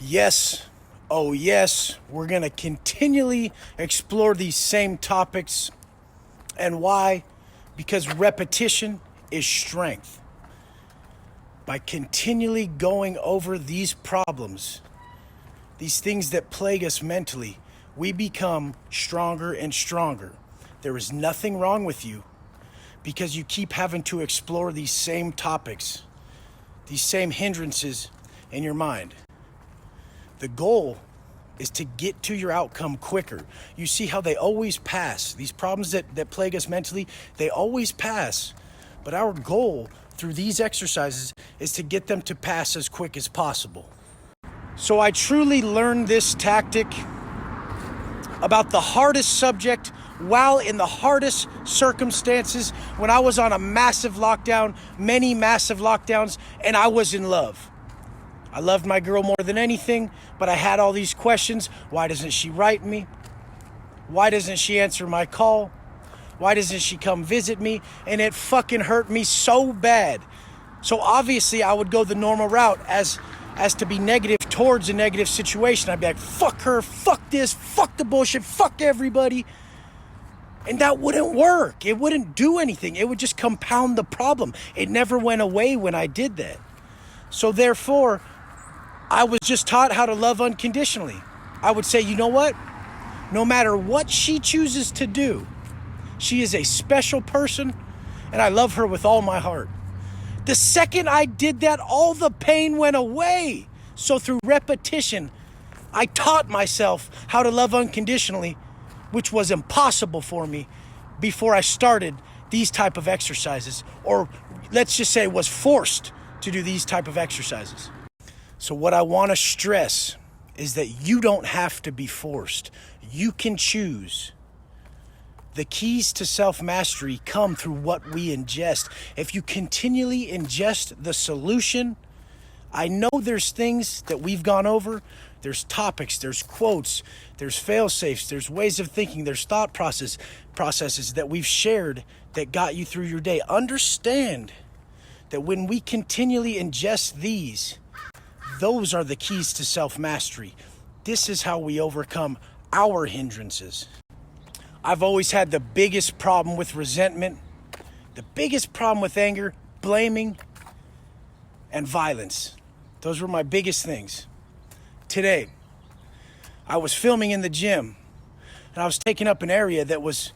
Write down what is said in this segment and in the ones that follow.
Yes, oh yes, we're going to continually explore these same topics. And why? Because repetition is strength. By continually going over these problems, these things that plague us mentally, we become stronger and stronger. There is nothing wrong with you because you keep having to explore these same topics, these same hindrances in your mind. The goal is to get to your outcome quicker. You see how they always pass. These problems that plague us mentally, they always pass. But our goal through these exercises is to get them to pass as quick as possible. So I truly learned this tactic about the hardest subject while in the hardest circumstances when I was on a massive lockdown, many massive lockdowns, and I was in love. I loved my girl more than anything, but I had all these questions. Why doesn't she write me? Why doesn't she answer my call? Why doesn't she come visit me? And it fucking hurt me so bad. So obviously I would go the normal route as to be negative towards a negative situation. I'd be like, fuck her, fuck this, fuck the bullshit, fuck everybody. And that wouldn't work. It wouldn't do anything. It would just compound the problem. It never went away when I did that. So therefore, I was just taught how to love unconditionally. I would say, you know what? No matter what she chooses to do, she is a special person, and I love her with all my heart. The second I did that, all the pain went away. So through repetition, I taught myself how to love unconditionally, which was impossible for me before I started these type of exercises, or let's just say was forced to do these type of exercises. So what I want to stress is that you don't have to be forced. You can choose. The keys to self-mastery come through what we ingest. If you continually ingest the solution, I know there's things that we've gone over. There's topics, there's quotes, there's fail-safes, there's ways of thinking, there's thought processes that we've shared that got you through your day. Understand that when we continually ingest these, those are the keys to self-mastery. This is how we overcome our hindrances. I've always had the biggest problem with resentment, the biggest problem with anger, blaming, and violence. Those were my biggest things. Today, I was filming in the gym, and I was taking up an area that was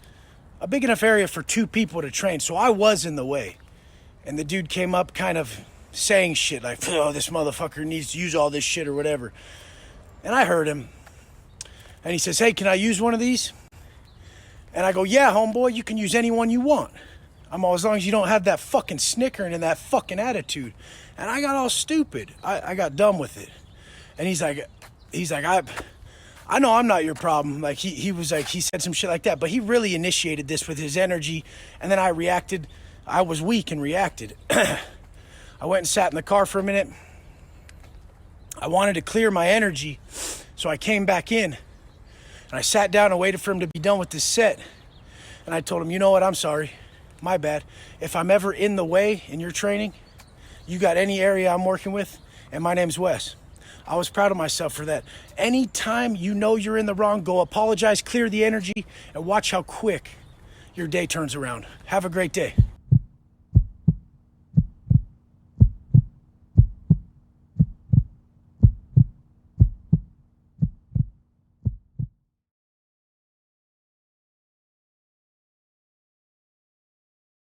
a big enough area for two people to train, so I was in the way. And the dude came up kind of saying shit like, oh, this motherfucker needs to use all this shit or whatever. And I heard him. And he says, hey, can I use one of these? And I go, yeah, homeboy, you can use any one you want. I'm all, as long as you don't have that fucking snickering and that fucking attitude. And I got all stupid. I got dumb with it. And he's like, I know I'm not your problem. Like he was like, he said some shit like that, but he really initiated this with his energy. And then I reacted. I was weak and reacted. I went and sat in the car for a minute. I wanted to clear my energy, so I came back in. And I sat down and waited for him to be done with this set. And I told him, you know what, I'm sorry. My bad. If I'm ever in the way in your training, you got any area I'm working with, and my name's Wes. I was proud of myself for that. Anytime you know you're in the wrong, go apologize, clear the energy, and watch how quick your day turns around. Have a great day.